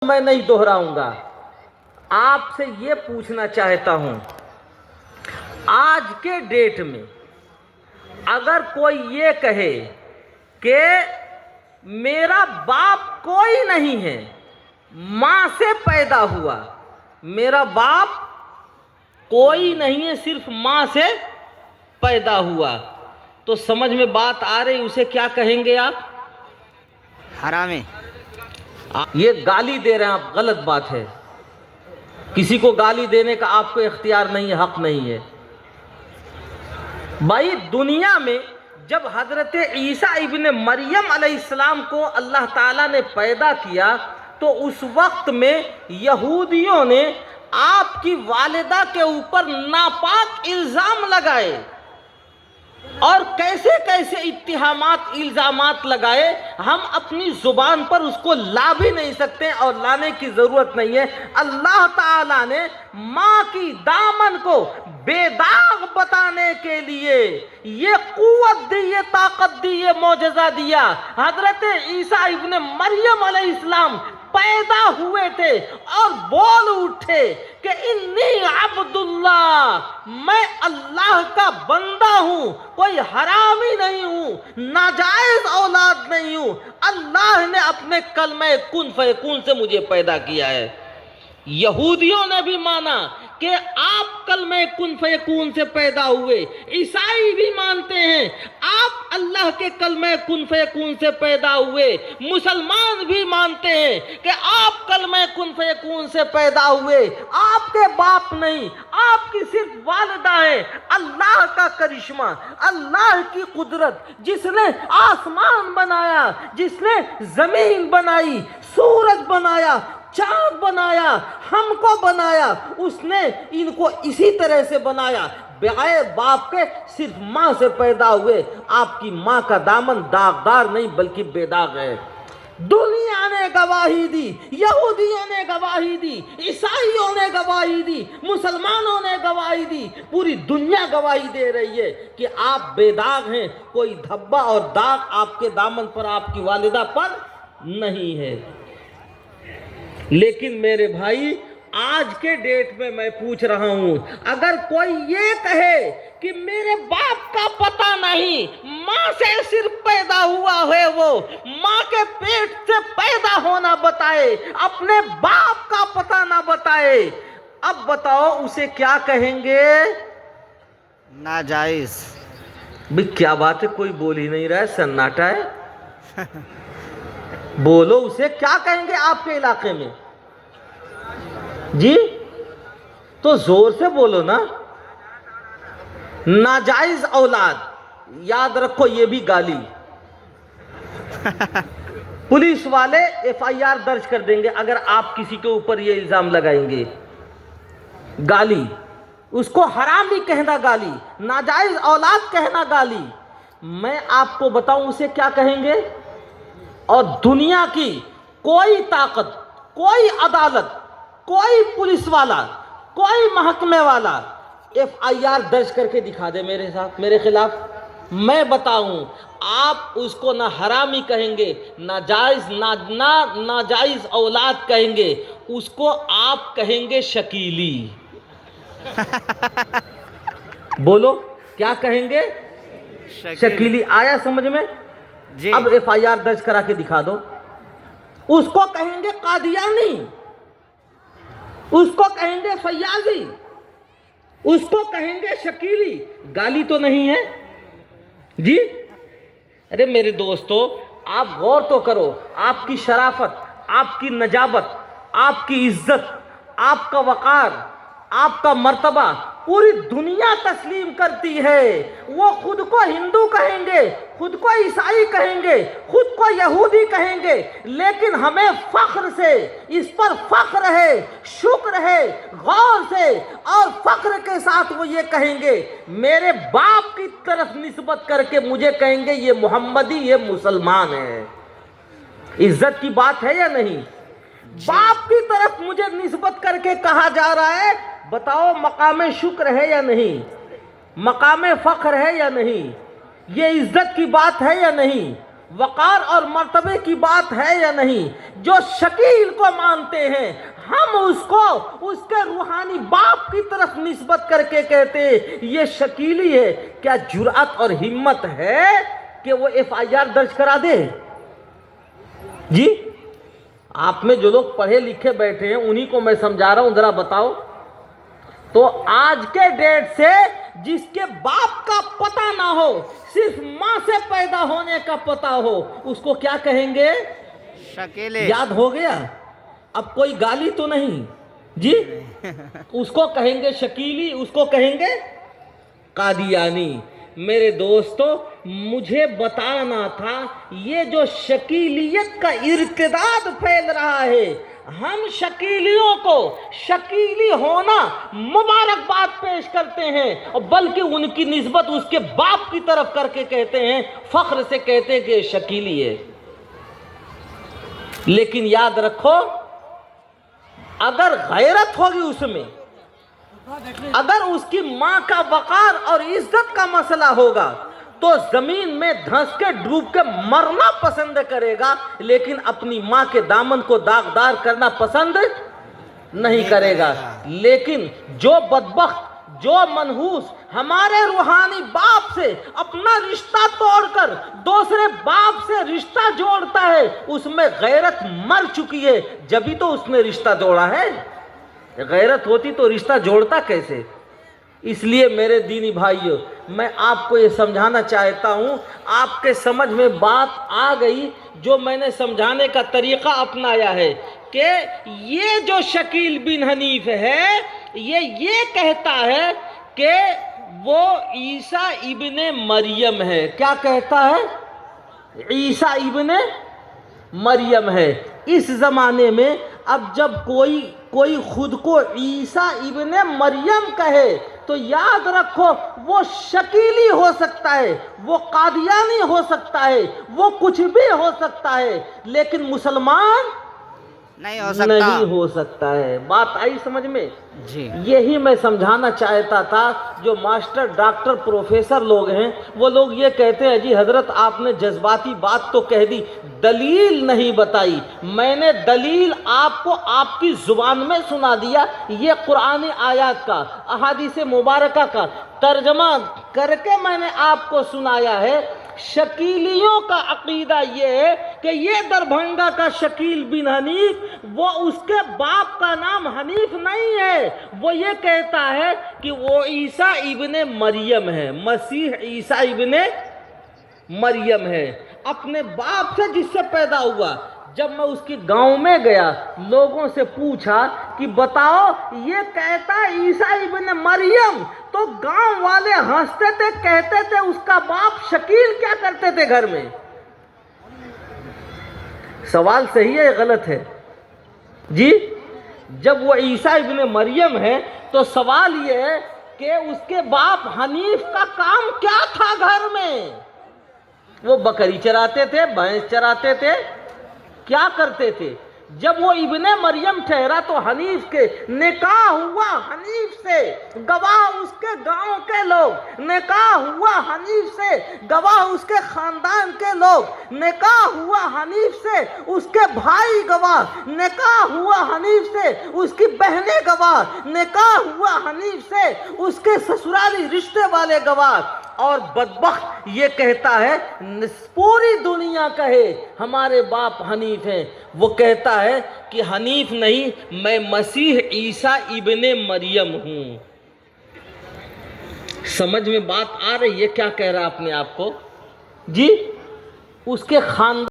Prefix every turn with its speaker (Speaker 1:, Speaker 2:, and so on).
Speaker 1: میں نہیں دہراؤں گا. آپ سے یہ پوچھنا چاہتا ہوں، آج کے ڈیٹ میں اگر کوئی یہ کہے کہ میرا باپ کوئی نہیں ہے، ماں سے پیدا ہوا، میرا باپ کوئی نہیں ہے صرف ماں سے پیدا ہوا، تو سمجھ میں بات آ رہی، اسے کیا کہیں گے آپ؟
Speaker 2: حرامی.
Speaker 1: یہ گالی دے رہے ہیں آپ، غلط بات ہے. کسی کو گالی دینے کا آپ کو اختیار نہیں ہے، حق نہیں ہے. بھائی دنیا میں جب حضرت عیسیٰ ابن مریم علیہ السلام کو اللہ تعالیٰ نے پیدا کیا تو اس وقت میں یہودیوں نے آپ کی والدہ کے اوپر ناپاک الزام لگائے، اور کیسے کیسے اتہامات الزامات لگائے، ہم اپنی زبان پر اس کو لا بھی نہیں سکتے اور لانے کی ضرورت نہیں ہے. اللہ تعالیٰ نے ماں کی دامن کو بے داغ بتانے کے لیے یہ قوت دی، یہ طاقت دی، یہ معجزہ دیا. حضرت عیسیٰ ابن مریم علیہ السلام پیدا ہوئے تھے اور بول اٹھے کہ انی عبداللہ، میں اللہ کا بندہ ہوں، کوئی حرامی نہیں ہوں، ناجائز اولاد نہیں ہوں. اللہ نے اپنے کلمہ کن فیکون سے مجھے پیدا کیا ہے. یہودیوں نے بھی مانا کہ آپ کلمہ کن فیکون سے پیدا ہوئے، عیسائی بھی مانتے ہیں آپ اللہ کے کلمہ کن فیکون سے پیدا ہوئے، مسلمان بھی مانتے ہیں کہ آپ کلمہ کن فیکون سے پیدا ہوئے. آپ کے باپ نہیں، آپ کی صرف والدہ ہے. اللہ کا کرشمہ، اللہ کی قدرت، جس نے آسمان بنایا، جس نے زمین بنائی، سورج بنایا، چاند بنایا، ہم کو بنایا، اس نے ان کو اسی طرح سے بنایا. بغیر باپ کے صرف ماں سے پیدا ہوئے. آپ کی ماں کا دامن داغدار نہیں بلکہ بے داغ ہے. دنیا نے گواہی دی، یہودیوں نے گواہی دی، عیسائیوں نے گواہی دی، مسلمانوں نے گواہی دی، پوری دنیا گواہی دے رہی ہے کہ آپ بے داغ ہیں. کوئی دھبا اور داغ آپ کے دامن پر، آپ کی والدہ پر نہیں ہے. لیکن میرے بھائی آج کے ڈیٹ میں پوچھ رہا ہوں، اگر کوئی یہ کہے کہ میرے باپ کا پتہ نہیں، ماں سے صرف پیدا ہوا ہے، وہ ماں کے پیٹ سے پیدا ہونا بتائے، اپنے باپ کا پتہ نہ بتائے، اب بتاؤ اسے کیا کہیں گے؟
Speaker 2: ناجائز.
Speaker 1: بھی کیا بات ہے، کوئی بول ہی نہیں رہا ہے، سناٹا ہے. بولو، اسے کیا کہیں گے آپ کے علاقے میں؟ جی تو زور سے بولو نا. ناجائز اولاد، یاد رکھو یہ بھی گالی. پولیس والے ایف آئی آر درج کر دیں گے اگر آپ کسی کے اوپر یہ الزام لگائیں گے. گالی، اس کو حرامی کہنا گالی، ناجائز اولاد کہنا گالی. میں آپ کو بتاؤں اسے کیا کہیں گے؟ اور دنیا کی کوئی طاقت، کوئی عدالت، کوئی پولیس والا، کوئی محکمے والا ایف آئی آر درج کر کے دکھا دے میرے ساتھ، میرے خلاف، میں بتاؤں آپ اس کو نہ حرامی کہیں گے، ناجائز اولاد کہیں گے، اس کو آپ کہیں گے شکیلی. بولو کیا کہیں گے؟ شکیلی. آیا سمجھ میں؟
Speaker 2: جی.
Speaker 1: اب ایف آئی آر درج کرا کے دکھا دو. اس کو کہیں گے قادیانی، اس کو کہیں گے فیاضی، اس کو کہیں گے شکیلی. گالی تو نہیں ہے جی؟ ارے میرے دوستو، آپ غور تو کرو. آپ کی شرافت، آپ کی نجابت، آپ کی عزت، آپ کا وقار، آپ کا مرتبہ پوری دنیا تسلیم کرتی ہے. وہ خود کو ہندو کہیں گے، خود کو عیسائی کہیں گے، خود کو یہودی کہیں گے، لیکن ہمیں فخر سے اس پر فخر ہے، شکر ہے، غور سے اور فخر کے ساتھ وہ یہ کہیں گے، میرے باپ کی طرف نسبت کر کے مجھے کہیں گے یہ محمدی، یہ مسلمان ہے. عزت کی بات ہے یا نہیں؟ باپ کی طرف مجھے نسبت کر کے کہا جا رہا ہے. بتاؤ مقام شکر ہے یا نہیں؟ مقام فخر ہے یا نہیں؟ یہ عزت کی بات ہے یا نہیں؟ وقار اور مرتبے کی بات ہے یا نہیں؟ جو شکیل کو مانتے ہیں ہم اس کو اس کے روحانی باپ کی طرف نسبت کر کے کہتے ہیں یہ شکیلی ہے، کیا جرأت اور ہمت ہے کہ وہ FIR درج کرا دے؟ جی آپ میں جو لوگ پڑھے لکھے بیٹھے ہیں انہی کو میں سمجھا رہا ہوں، ذرا بتاؤ تو آج کے ڈیٹ سے جس کے باپ کا پتہ نہ ہو، صرف ماں سے پیدا ہونے کا پتہ ہو، اس کو کیا کہیں گے؟
Speaker 2: شکیلے۔
Speaker 1: یاد ہو گیا؟ اب کوئی گالی تو نہیں جی؟ اس کو کہیں گے شکیلی، اس کو کہیں گے قادیانی۔ میرے دوستو مجھے بتانا تھا یہ جو شکیلیت کا ارتداد پھیل رہا ہے، ہم شکیلیوں کو شکیلی ہونا مبارکباد پیش کرتے ہیں، اور بلکہ ان کی نسبت اس کے باپ کی طرف کر کے کہتے ہیں، فخر سے کہتے ہیں کہ یہ شکیلی ہے۔ لیکن یاد رکھو اگر غیرت ہوگی اس میں، اگر اس کی ماں کا وقار اور عزت کا مسئلہ ہوگا تو زمین میں دھنس کے ڈوب کے مرنا پسند کرے گا، لیکن اپنی ماں کے دامن کو داغدار کرنا پسند نہیں کرے گا۔ لیکن جو بدبخت، جو منحوس ہمارے روحانی باپ سے اپنا رشتہ توڑ کر دوسرے باپ سے رشتہ جوڑتا ہے، اس میں غیرت مر چکی ہے، جبھی تو اس نے رشتہ جوڑا ہے۔ غیرت ہوتی تو رشتہ جوڑتا کیسے؟ اس لیے میرے دینی بھائیو میں آپ کو یہ سمجھانا چاہتا ہوں، آپ کے سمجھ میں بات آ گئی جو میں نے سمجھانے کا طریقہ اپنایا ہے کہ یہ جو شکیل بن حنیف ہے یہ کہتا ہے کہ وہ عیسیٰ ابن مریم ہے۔ کیا کہتا ہے؟ عیسیٰ ابن مریم ہے۔ اس زمانے میں اب جب کوئی خود کو عیسیٰ ابن مریم کہے تو یاد رکھو وہ شکیلی ہو سکتا ہے، وہ قادیانی ہو سکتا ہے، وہ کچھ بھی ہو سکتا ہے، لیکن مسلمان
Speaker 2: نہیں ہو سکتا،
Speaker 1: نہیں ہو سکتا ہے۔ بات آئی سمجھ میں؟
Speaker 2: جی
Speaker 1: یہی میں سمجھانا چاہتا تھا۔ جو ماسٹر ڈاکٹر پروفیسر لوگ ہیں وہ لوگ یہ کہتے ہیں جی حضرت آپ نے جذباتی بات تو کہہ دی، دلیل نہیں بتائی۔ میں نے دلیل آپ کو آپ کی زبان میں سنا دیا، یہ قرآنی آیات کا، احادیث مبارکہ کا ترجمہ کر کے میں نے آپ کو سنایا ہے۔ شکیلیوں کا عقیدہ یہ ہے کہ یہ دربھنگا کا شکیل بن حنیف وہ اس کے باپ کا نام حنیف نہیں ہے، وہ یہ کہتا ہے کہ وہ عیسیٰ ابن مریم ہے، مسیح عیسیٰ ابن مریم ہے، اپنے باپ سے جس سے پیدا ہوا۔ جب میں اس کی گاؤں میں گیا لوگوں سے پوچھا کہ بتاؤ یہ کہتا ہے عیسیٰ ابن مریم، تو گاؤں والے ہنستے تھے، کہتے تھے اس کا باپ شکیل کیا کرتے تھے گھر میں؟ سوال صحیح ہے غلط ہے جی؟ جب وہ عیسیٰ ابن مریم ہے تو سوال یہ ہے کہ اس کے باپ حنیف کا کام کیا تھا گھر میں؟ وہ بکری چراتے تھے، بھینس چراتے تھے، کیا کرتے تھے؟ جب وہ ابن مریم ٹھہرا تو حنیف کے نکاح ہوا، حنیف سے گواہ اس کے گاؤں کے لوگ، نکاح ہوا حنیف سے گواہ اس کے خاندان کے لوگ، نکاح ہوا حنیف سے اس کے بھائی گواہ، نکاح ہوا حنیف سے اس کی بہنیں گواہ، نکاح ہوا حنیف سے اس کے سسرالی رشتے والے گواہ۔ اور بدبخت یہ کہتا ہے پوری دنیا کہے ہمارے باپ حنیف ہیں، وہ کہتا ہے کہ حنیف نہیں، میں مسیح عیسیٰ ابن مریم ہوں۔ سمجھ میں بات آ رہی ہے کیا کہہ رہا اپنے آپ کو؟ جی اس کے خاندان